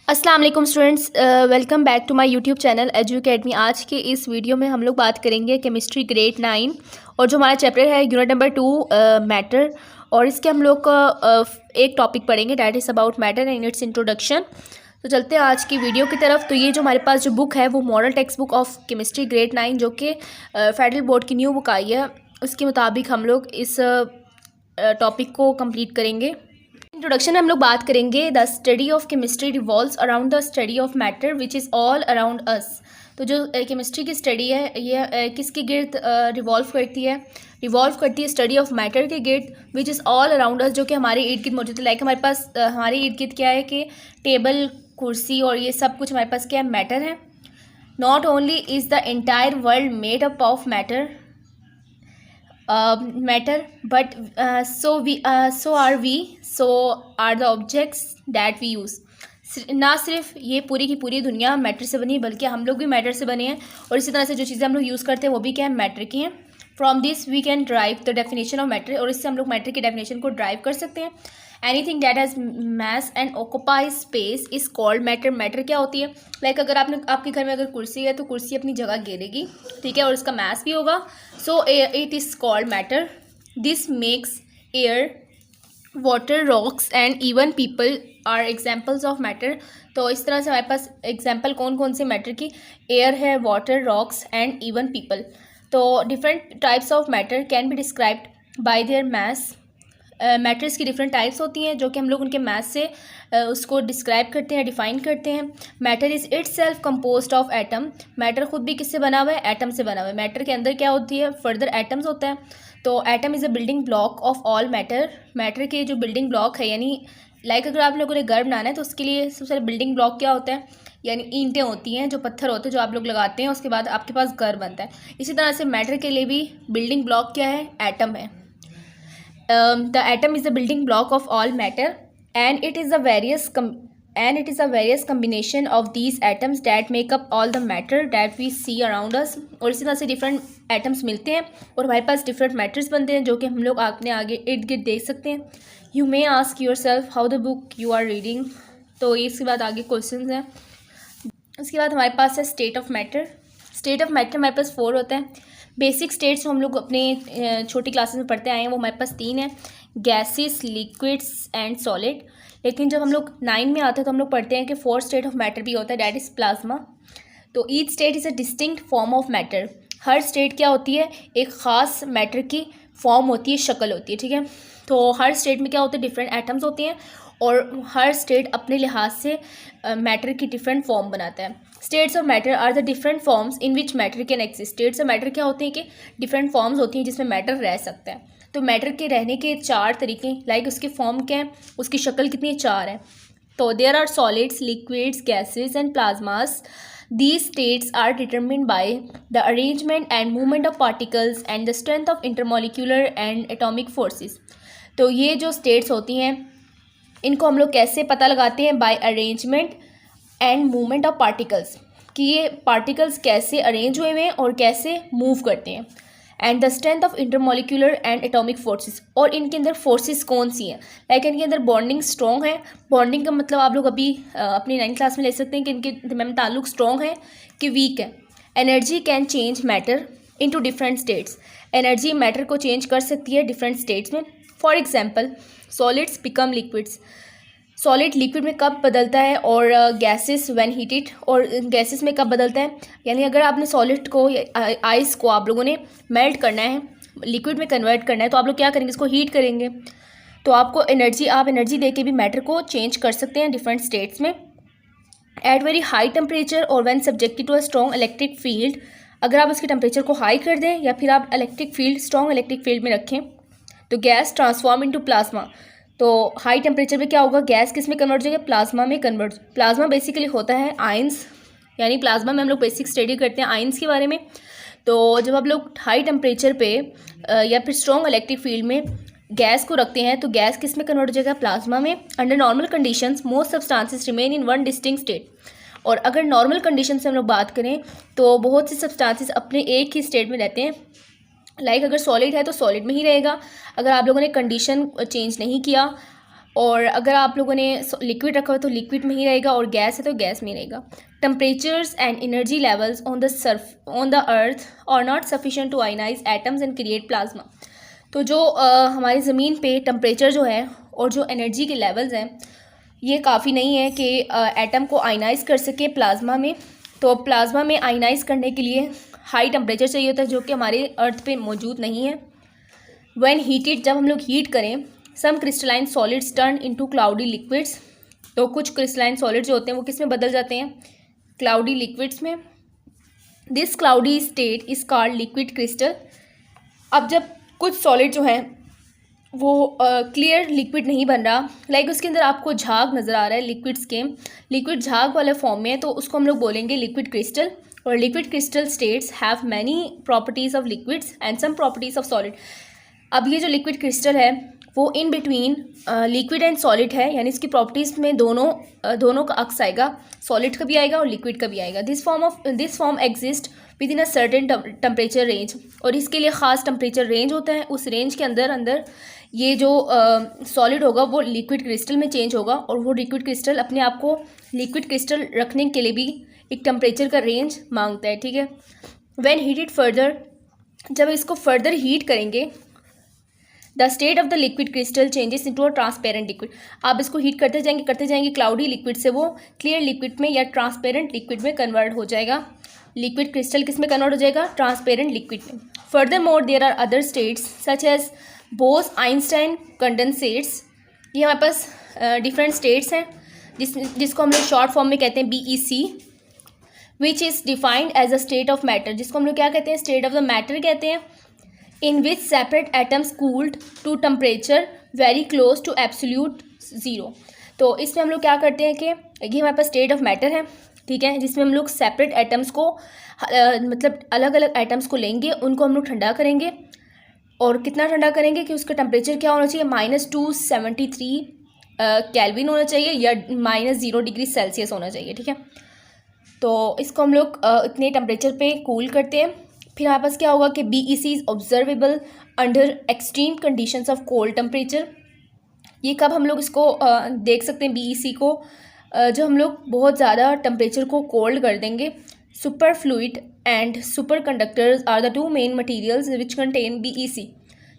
अस्सलाम वालेकुम students, welcome back to my YouTube channel Edu Academy. आज के इस वीडियो में हम लोग बात करेंगे केमिस्ट्री ग्रेड 9 और जो हमारा चैप्टर है यूनिट नंबर 2 मैटर। और इसके हम लोग एक टॉपिक पढ़ेंगे that is about matter and it's introduction. तो चलते हैं आज की वीडियो की तरफ। तो ये जो हमारे पास जो बुक है वो model text book of chemistry grade 9 जो कि फेडरल बोर्ड की न्यू बुक आई है, उसके मुताबिक हम लोग इस टॉपिक को कंप्लीट करेंगे। इंट्रोडक्शन में हम लोग बात करेंगे the study of chemistry revolves around the study of matter which is all around us. तो जो केमिस्ट्री की स्टडी है ये किसके गिर्द रिवॉल्व करती है स्टडी ऑफ मैटर के गिर्द which is all around us, जो कि हमारे इर्द गिर्द मौजूद है। लाइक हमारे पास हमारे इर्द गिर्द क्या है कि टेबल, कुर्सी और ये सब कुछ हमारे पास क्या है, मैटर है। Not only is the entire world made up of matter but so are the objects that we use। ना सिर्फ ये पूरी की पूरी दुनिया मैटर से बनी है बल्कि हम लोग भी मैटर से बने हैं, और इसी तरह से जो चीज़ें हम लोग यूज़ करते हैं वो भी क्या है, मैटर की हैं। From this we can drive the definition of matter, और इससे हम लोग मैटर की डेफिनेशन को ड्राइव कर सकते हैं। Anything that has mass and occupy space is called matter. Matter क्या होती है, लाइक अगर आपके घर में अगर कुर्सी है तो कुर्सी अपनी जगह घेरेगी, ठीक है, और इसका मास भी होगा, so it is called matter. This makes air, water, rocks and even people are examples of matter. तो इस तरह से हमारे पास एग्जाम्पल कौन कौन से मैटर की, एयर है, water, rocks and even people. तो different types of matter can be described by their mass. Matters की डिफरेंट टाइप्स होती हैं जो कि हम लोग उनके मास से उसको डिस्क्राइब करते हैं, डिफाइन करते हैं। Matter is it's self composed of atom. Matter खुद भी किससे बना हुआ है, एटम से बना हुआ है। मैटर के अंदर क्या होती है, फर्दर एटम्स होता है। तो atom is a building block of all matter. Matter के जो बिल्डिंग ब्लॉक है, यानी लाइक अगर आप लोगों ने घर बनाना है तो उसके लिए सबसे पहले बिल्डिंग ब्लॉक क्या होता है, यानी ईंटें होती हैं, जो पत्थर होते हैं जो आप लोग लगाते हैं, उसके बाद आपके पास घर बनता है। इसी तरह से मैटर के लिए भी बिल्डिंग ब्लॉक क्या है, एटम है। The atom is the building block of all matter, and it is a various combination of these atoms that make up all the matter that we see around us। और इसी तरह से different atoms मिलते हैं और हमारे पास different matters बनते हैं जो कि हम लोग अपने आगे इर्द गिर्द देख सकते हैं। You may ask yourself how the book you are reading. तो इसके बाद आगे क्वेश्चन हैं। उसके बाद हमारे पास है state of matter. State of matter हमारे पास 4 होता है। बेसिक स्टेट्स हम लोग अपने छोटी क्लासेस में पढ़ते आए हैं, वो हमारे पास 3 है, गैसेस, लिक्विड्स एंड सॉलिड। लेकिन जब हम लोग 9 में आते हैं तो हम लोग पढ़ते हैं कि 4 स्टेट ऑफ मैटर भी होता है, दैट इज़ प्लाज्मा। तो each state is a distinct form of matter. Her state क्या होती है, एक ख़ास मैटर की फॉर्म होती है, शक्ल होती है, ठीक है। तो हर स्टेट में क्या होते हैं, डिफरेंट एटम्स होते हैं और हर स्टेट अपने लिहाज से मैटर की डिफरेंट फॉर्म बनाता है। States of matter are the different forms in which matter can exist. States of matter क्या होते हैं कि डिफरेंट फॉर्म्स होती हैं जिसमें मैटर रह सकता है। तो मैटर के रहने के 4 तरीके, लाइक उसके फॉर्म क्या है, उसकी शक्ल कितनी है, 4 है। तो there are solids, liquids, gases and plasmas. These states are determined by the arrangement and movement of particles and the strength of intermolecular and atomic forces। तो ये जो states होती हैं इनको हम लोग कैसे पता लगाते हैं, by arrangement and movement of particles, कि ये पार्टिकल्स कैसे अरेंज हुए हैं और कैसे मूव करते हैं। And the strength of intermolecular and atomic forces, और इनके अंदर फोर्सेस कौन सी हैं, लाइक इनके अंदर बॉन्डिंग स्ट्रॉन्ग है। बॉन्डिंग का मतलब आप लोग अभी अपनी 9th क्लास में ले सकते हैं कि इनके दरमियान ताल्लुक स्ट्रॉन्ग है कि वीक है। Energy can change matter into different states. Energy matter को चेंज कर सकती है डिफरेंट स्टेट्स में। For example solids become liquids. Solid liquid में कब बदलता है, और गैसेस व्हेन हीटेड, और गैसेस में कब बदलता है, यानी अगर आपने सॉलिड को, आइस को आप लोगों ने मेल्ट करना है, लिक्विड में कन्वर्ट करना है, तो आप लोग क्या करेंगे, इसको हीट करेंगे। तो आपको आप एनर्जी दे के भी मैटर को चेंज कर सकते हैं डिफरेंट स्टेट्स में। एट वेरी हाई टेम्परेचर और when subjected to a strong electric field, अगर आप उसके टेम्परेचर को हाई कर दें या फिर आप स्ट्रॉन्ग इलेक्ट्रिक फील्ड में रखें, तो गैस ट्रांसफॉर्म इनटू प्लाज्मा। तो हाई टेम्परेचर पे क्या होगा, गैस किस में कन्वर्ट हो जाएगा, प्लाज्मा में कन्वर्ट। प्लाज्मा बेसिकली होता है आयंस, यानी प्लाज्मा में हम लोग बेसिक स्टडी करते हैं आयंस के बारे में। तो जब आप लोग हाई टेम्परेचर पे या फिर स्ट्रॉन्ग इलेक्ट्रिक फील्ड में गैस को रखते हैं तो गैस किस में कन्वर्ट हो जाएगा, प्लाज्मा में। Under normal conditions most substances remain in one distinct state. और अगर नॉर्मल कंडीशन से हम लोग बात करें तो बहुत सी सब्सटेंसेस अपने एक ही स्टेट में रहते हैं। लाइक अगर सॉलिड है तो सॉलिड में ही रहेगा। अगर आप लोगों ने कंडीशन चेंज नहीं किया और अगर आप लोगों ने लिक्विड रखा हो तो लिक्विड में ही रहेगा, और गैस है तो गैस में ही रहेगा। Temperatures and energy levels on the earth are not sufficient to ionise atoms and create plasma. तो जो हमारी ज़मीन पे टेम्परेचर जो है और जो एनर्जी के लेवल्स हैं ये काफ़ी नहीं है कि एटम को आयनाइज कर सके प्लाज्मा में। तो प्लाज्मा में आयनाइज करने के लिए हाई टेम्परेचर चाहिए होता है, जो कि हमारे अर्थ पे मौजूद नहीं है। व्हेन हीटेड, जब हम लोग हीट करें, some crystalline solids turn into cloudy liquids. तो कुछ क्रिस्टलाइन सॉलिड जो होते हैं वो किस में बदल जाते हैं? क्लाउडी लिक्विड्स में। This cloudy state is called liquid crystal. अब जब कुछ सॉलिड जो है वो क्लियर लिक्विड नहीं बन रहा, लाइक उसके अंदर आपको झाग नज़र आ रहा है, लिक्विड्स के लिक्विड झाग वाले फॉर्म में है, तो उसको हम लोग बोलेंगे लिक्विड क्रिस्टल। और liquid crystal states have many properties of liquids and some properties of solid. अब ये जो लिक्विड क्रिस्टल है वो in between liquid and solid है, यानी इसकी प्रॉपर्टीज़ में दोनों का अक्स आएगा, सॉलिड का भी आएगा और लिक्विड का भी आएगा। This form exist with in a certain temperature range, और इसके लिए ख़ास टेम्परेचर रेंज होता है। उस रेंज के अंदर ये जो सॉलिड होगा वो लिक्विड क्रिस्टल में चेंज होगा, और वो लिक्विड क्रिस्टल अपने आप को लिक्विड क्रिस्टल रखने के लिए भी एक टेम्परेचर का रेंज मांगता है, ठीक है। व्हेन हीटेड फर्दर, जब इसको फर्दर हीट करेंगे, the state of the liquid crystal changes into a transparent liquid. आप इसको हीट करते जाएंगे क्लाउडी लिक्विड से वो क्लियर लिक्विड में या ट्रांसपेरेंट लिक्विड में कन्वर्ट हो जाएगा। लिक्विड क्रिस्टल किस में कन्वर्ट हो जाएगा? ट्रांसपेरेंट लिक्विड में। Furthermore there are other states such as Bose Einstein condensates. ये हमारे पास डिफरेंट स्टेट्स हैं जिसको हम लोग शॉर्ट फॉर्म में कहते हैं BEC, which is defined as a state of matter, जिसको हम लोग क्या कहते हैं? स्टेट ऑफ द मैटर कहते हैं। In which separate atoms cooled to temperature very close to absolute zero. तो इसमें हम लोग क्या करते हैं कि ये हमारे पास स्टेट ऑफ मैटर है, ठीक है, जिसमें हम लोग सेपरेट एटम्स को मतलब अलग अलग एटम्स को लेंगे, उनको हम लोग ठंडा करेंगे। और कितना ठंडा करेंगे कि उसका टेम्परेचर क्या होना चाहिए? -273 केल्विन होना चाहिए या -0 डिग्री सेल्सियस होना चाहिए, ठीक है। तो इसको हम लोग इतने टेम्परेचर पे कूल करते हैं। फिर हमारे पास क्या होगा कि BEC is observable under extreme conditions of cold temperature. ये कब हम लोग इसको देख सकते हैं BEC को? जब हम लोग बहुत ज़्यादा टेम्परेचर को कोल्ड कर देंगे। Superfluid and superconductors are the 2 main materials which contain BEC।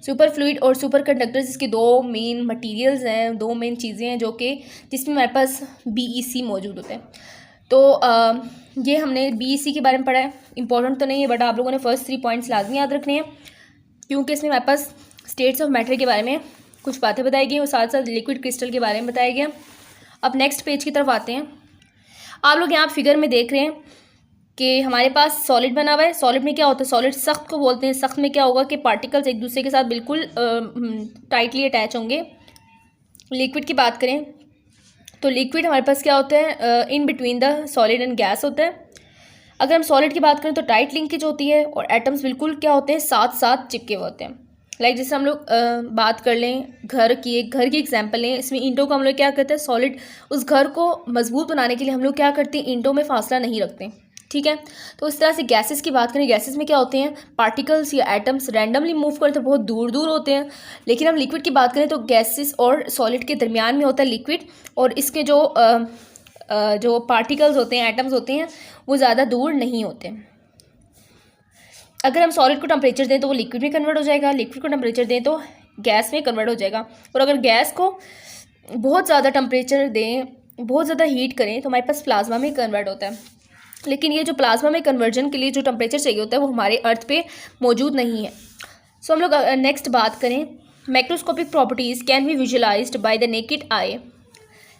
Superfluid और सुपर कंडक्टर्स इसके 2 मेन मटीरियल्स हैं, 2 मेन चीज़ें हैं जो कि जिसमें हमारे पास BEC मौजूद होता है। तो ये हमने BEC के बारे में पढ़ा है, इंपॉर्टेंट तो नहीं है बट आप लोगों ने फर्स्ट 3 पॉइंट्स लाजमी याद रखने हैं, क्योंकि इसमें हमारे पास स्टेट्स ऑफ मैटर के बारे में कुछ बातें बताई गई और साथ साथ लिक्विड क्रिस्टल के बारे में बताया गया। अब नेक्स्ट पेज की तरफ आते हैं। आप लोग यहाँ फिगर में देख रहे हैं कि हमारे पास सॉलिड बना हुआ है। सॉलिड में क्या होता है? सॉलिड सख्त को बोलते हैं। सख्त में क्या होगा कि पार्टिकल्स एक दूसरे के साथ बिल्कुल टाइटली अटैच होंगे। लिक्विड की बात करें तो लिक्विड हमारे पास क्या होता है? In between the solid and gas होता है। अगर हम सॉलिड की बात करें तो टाइट लिंकेज होती है और एटम्स बिल्कुल क्या होते हैं? साथ साथ चिपके हुए होते हैं। लाइक जैसे हम लोग बात कर लें घर की एग्जांपल लें, इसमें ईंटों को हम लोग क्या करते हैं? सॉलिड उस घर को मजबूत बनाने के लिए हम लोग क्या करते हैं? ईंटों में फासला नहीं रखते, ठीक है। तो इस तरह से गैसेस की बात करें, गैसेस में क्या होते हैं? पार्टिकल्स या एटम्स रैंडमली मूव करते हैं, बहुत दूर दूर होते हैं। लेकिन हम लिक्विड की बात करें तो गैसेस और सॉलिड के दरमियान में होता है लिक्विड, और इसके जो पार्टिकल्स होते हैं, एटम्स होते हैं, वो ज़्यादा दूर नहीं होते। अगर हम सॉलिड को टेम्परेचर दें तो वो लिक्विड में कन्वर्ट हो जाएगा, लिक्विड को टेम्परेचर दें तो गैस में कन्वर्ट हो जाएगा। और अगर गैस को बहुत ज़्यादा टेम्परेचर दें, बहुत ज़्यादा हीट करें तो हमारे पास प्लाज्मा में कन्वर्ट होता है। लेकिन ये जो प्लाज्मा में कन्वर्जन के लिए जो टेम्परेचर चाहिए होता है वो हमारे अर्थ पे मौजूद नहीं है। सो हम लोग नेक्स्ट बात करें, macroscopic properties can be visualised by the naked I.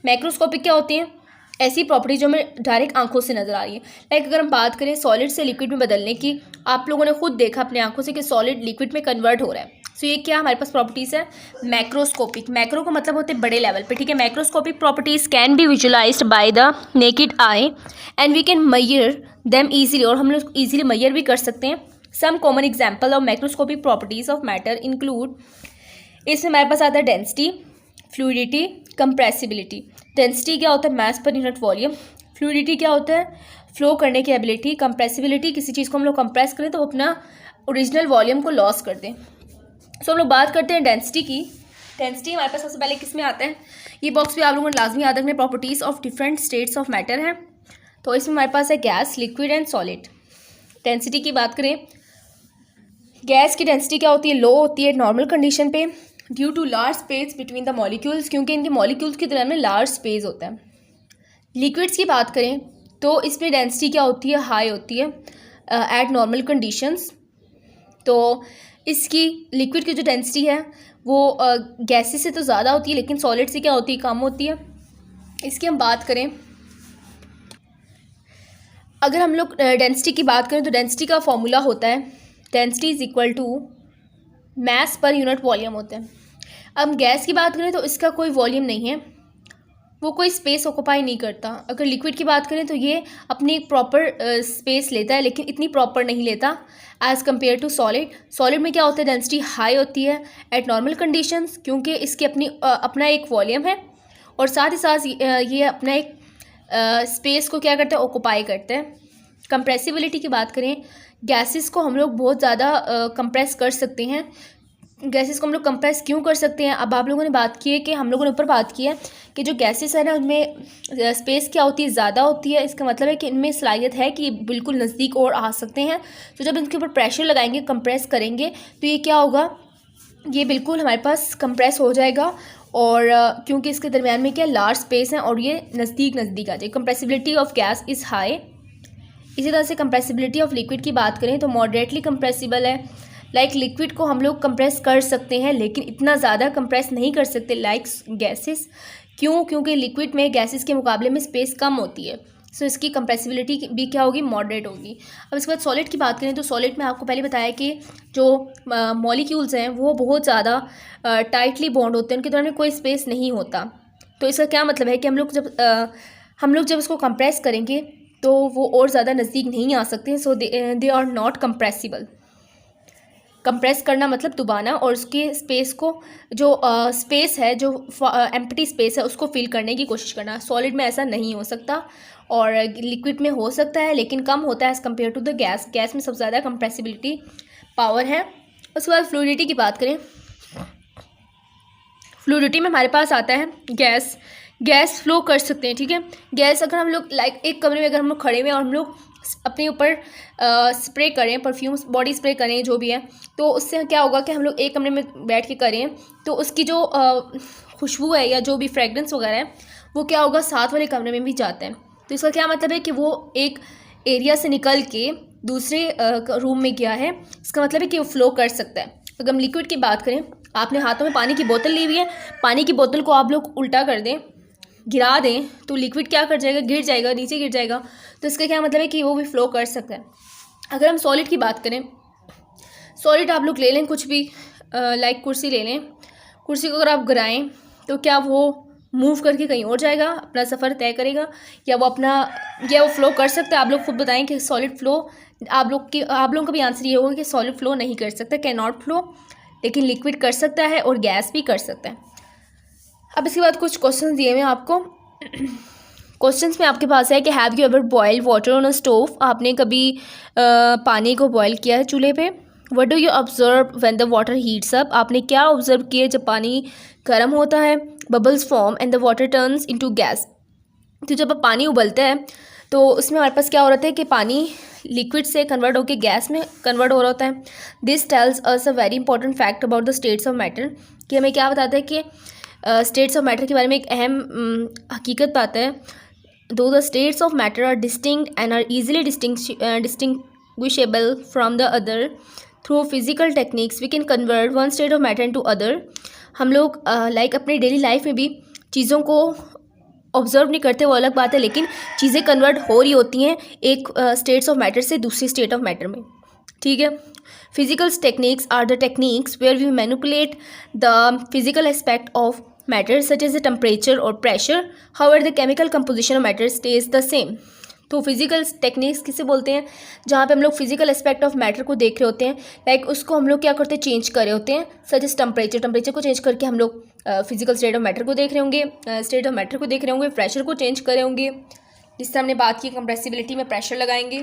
Macroscopic क्या होती हैं? ऐसी प्रॉपर्टी जो हमें डायरेक्ट आंखों से नज़र आ रही है। लाइक अगर हम बात करें सॉलिड से लिक्विड में बदलने की, आप लोगों ने खुद देखा अपनी आंखों से कि सॉलिड लिक्विड में कन्वर्ट हो रहा है। सो ये क्या हमारे पास प्रॉपर्टीज़ है? मैक्रोस्कोपिक। मैक्रो का मतलब होते हैं बड़े लेवल पे, ठीक है। Macroscopic properties can be visualised by the naked eye and we can measure them easily, और हम लोग ईजिली मेजर भी कर सकते हैं। Some common example of macroscopic properties of matter include, इसमें हमारे पास आता है डेंसिटी, फ्लूइडिटी, कंप्रेसिबिलिटी। डेंसिटी क्या होता है? मास पर यूनिट वॉल्यूम। फ्लूइडिटी क्या होता है? फ्लो करने की एबिलिटी। कंप्रेसिबिलिटी, किसी चीज़ को हम लोग कंप्रेस करें तो अपना ओरिजिनल वॉल्यूम को लॉस कर दें। सो हम लोग बात करते हैं डेंसिटी की। डेंसिटी हमारे पास सबसे पहले किस में आता है? ये बॉक्स भी आप लोगों ने लाजमी याद रखना है। Properties of different states of matter है। तो इसमें हमारे पास है gas, liquid and solid. Density की बात करें, गैस की डेंसिटी क्या होती है, लो होती है नॉर्मल कंडीशन पे, due to large space between the molecules, क्योंकि इनके मॉलिक्यूल्स के दरमियान में लार्ज स्पेस होता है। लिक्विड्स की बात करें तो इसमें डेंसिटी क्या होती है, हाई होती है एट नॉर्मल कंडीशंस। तो इसकी लिक्विड की जो डेंसिटी है वो गैसेस से तो ज़्यादा होती है, लेकिन सॉलिड से क्या होती है, कम होती है। इसकी हम बात करें, अगर हम लोग डेंसिटी की बात करें तो डेंसिटी का फॉर्मूला होता है density is equal to mass per unit volume होता है। अब गैस की बात करें तो इसका कोई वॉल्यूम नहीं है, वो कोई स्पेस ऑक्यूपाई नहीं करता। अगर लिक्विड की बात करें तो ये अपनी एक प्रॉपर स्पेस लेता है, लेकिन इतनी प्रॉपर नहीं लेता as compare to solid. Solid में क्या होता है, डेंसिटी हाई होती है एट नॉर्मल कंडीशंस, क्योंकि इसकी अपना एक वॉल्यूम है और साथ ही साथ ये अपना एक स्पेस को क्या करते हैं, ऑक्यूपाई करते हैं। कंप्रेसिबिलिटी की बात करें, गैसेस को हम लोग बहुत ज़्यादा कंप्रेस कर सकते हैं। गैसेस को हम लोग कंप्रेस क्यों कर सकते हैं, अब आप लोगों ने बात की है कि हम लोगों ने ऊपर बात की है कि जो गैसेस है ना उनमें स्पेस क्या होती है, ज़्यादा होती है। इसका मतलब है कि इनमें सलाहियत है कि बिल्कुल नज़दीक और आ सकते हैं। तो जब इनके ऊपर प्रेशर लगाएंगे, कंप्रेस करेंगे, तो ये क्या होगा, ये बिल्कुल हमारे पास कंप्रेस हो जाएगा। और क्योंकि इसके दरमियान में क्या लार्ज स्पेस है और ये नज़दीक आ जाए। Compressibility of gas is high. इसी तरह से कंप्रेसिबिलिटी ऑफ लिक्विड की बात करें तो मॉडरेटली कंप्रेसिबल है। लाइक लिक्विड को हम लोग कंप्रेस कर सकते हैं, लेकिन इतना ज़्यादा कंप्रेस नहीं कर सकते लाइक गैसेस। क्यों, क्योंकि लिक्विड में गैसेस के मुकाबले में स्पेस कम होती है। सो इसकी कंप्रेसिबिलिटी भी क्या होगी, मॉडरेट होगी। अब इसके बाद सॉलिड की बात करें तो सॉलिड में आपको पहले बताया कि जो मॉलिक्यूल्स हैं वो बहुत ज़्यादा टाइटली बॉन्ड होते हैं, उनके दौरान में कोई स्पेस नहीं होता। तो इसका क्या मतलब है कि हम लोग जब इसको कंप्रेस करेंगे तो वो और ज़्यादा नज़दीक नहीं आ सकते। So they are not compressible. Compress करना मतलब दबाना और उसके स्पेस को जो स्पेस है, जो एम्प्टी स्पेस है, उसको फिल करने की कोशिश करना। सॉलिड में ऐसा नहीं हो सकता और लिक्विड में हो सकता है, लेकिन कम होता है as compare to the gas. Gas में सबसे ज़्यादा कंप्रेसिबिलिटी पावर है। उसके बाद फ्लूइडिटी की बात करें, फ्लूइडिटी में हमारे पास आता है गैस फ्लो कर सकते हैं, ठीक है। गैस अगर हम लोग लाइक एक कमरे में अगर हम लोग खड़े हुए और हम लोग अपने ऊपर स्प्रे करें, परफ्यूम्स बॉडी स्प्रे करें, जो भी है, तो उससे क्या होगा कि हम लोग एक कमरे में बैठ के करें तो उसकी जो खुशबू है या जो भी फ्रेगरेंस वगैरह है वो क्या होगा, साथ वाले कमरे में भी जाता है। तो इसका क्या मतलब है कि वो एक एरिया से निकल के दूसरे रूम में गया है। इसका मतलब है कि वो फ्लो कर सकता है। अगर हम लिक्विड की बात करें, आपने हाथों में पानी की बोतल ली हुई है, पानी की बोतल को आप लोग उल्टा कर दें, गिरा दें, तो लिक्विड क्या कर जाएगा, गिर जाएगा, नीचे गिर जाएगा। तो इसका क्या मतलब है कि वो भी फ्लो कर सकता है। अगर हम सॉलिड की बात करें, सॉलिड आप लोग ले लें कुछ भी, लाइक कुर्सी ले लें, कुर्सी को अगर आप गिराएं तो क्या वो मूव करके कहीं और जाएगा, अपना सफ़र तय करेगा, या वो फ्लो कर सकता है। आप लोग खुद बताएं कि सॉलिड फ्लो, आप लोगों का भी आंसर ये होगा कि सॉलिड फ्लो नहीं कर सकता, कैन नॉट फ्लो, लेकिन लिक्विड कर सकता है और गैस भी कर सकता है। अब इसके बाद कुछ क्वेश्चन दिए हुए हैं आपको। क्वेश्चंस में आपके पास है कि have you ever boil water on a stove, आपने कभी पानी को बॉयल किया है चूल्हे पे। What do you observe when the water heats up, आपने क्या ऑब्जर्व किया जब पानी गर्म होता है। Bubbles form and the water turns into gas, तो जब पानी उबलता है तो उसमें हमारे पास क्या हो रहा है कि पानी लिक्विड से कन्वर्ट होकर गैस में कन्वर्ट हो रहा होता है। This tells us a very important fact about the states of matter, कि हमें क्या बताता है कि स्टेट्स ऑफ मैटर के बारे में एक अहम हकीकत बताता है। Though the states of matter are distinct and are easily distinguishable from the other through physical techniques we can convert one state of matter into other. हम लोग लाइक अपने डेली लाइफ में भी चीज़ों को ऑब्जर्व नहीं करते, वो अलग बात है, लेकिन चीज़ें कन्वर्ट हो रही होती हैं एक स्टेट्स ऑफ मैटर से दूसरी स्टेट ऑफ मैटर में, ठीक है। Physical techniques are the techniques where we manipulate the physical aspect of matter such as the temperature और pressure, however the chemical composition of matter stays the same. तो physical techniques किसे बोलते हैं, जहाँ पे हम लोग फिजिकल एस्पेक्ट ऑफ मैटर को देख रहे होते हैं, लाइक उसको हम लोग क्या करते हैं, चेंज कर रहे होते हैं। सच एज टेम्परेचर को चेंज करके हम लोग फिजिकल स्टेट ऑफ मैटर को देख रहे होंगे, प्रेशर को चेंज कर रहे होंगे, जिस तरह हमने बात की कंप्रेसिबिलिटी में प्रेशर लगाएंगे।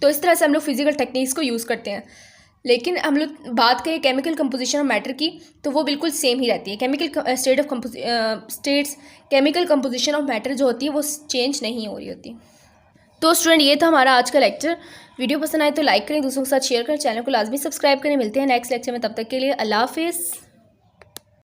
तो इस तरह से हम लोग फिजिकल टेक्निक्स को यूज़ करते हैं। लेकिन हम लोग बात करें केमिकल कंपोजिशन ऑफ मैटर की, तो वो बिल्कुल सेम ही रहती है। केमिकल कंपोजिशन ऑफ मैटर जो होती है वो चेंज नहीं हो रही होती। तो स्टूडेंट, ये था हमारा आज का लेक्चर। वीडियो पसंद आए तो लाइक करें, दूसरों के साथ शेयर करें, चैनल को लाजमी सब्सक्राइब करें। मिलते हैं नेक्स्ट लेक्चर में, तब तक के लिए अल्लाह हाफिज़।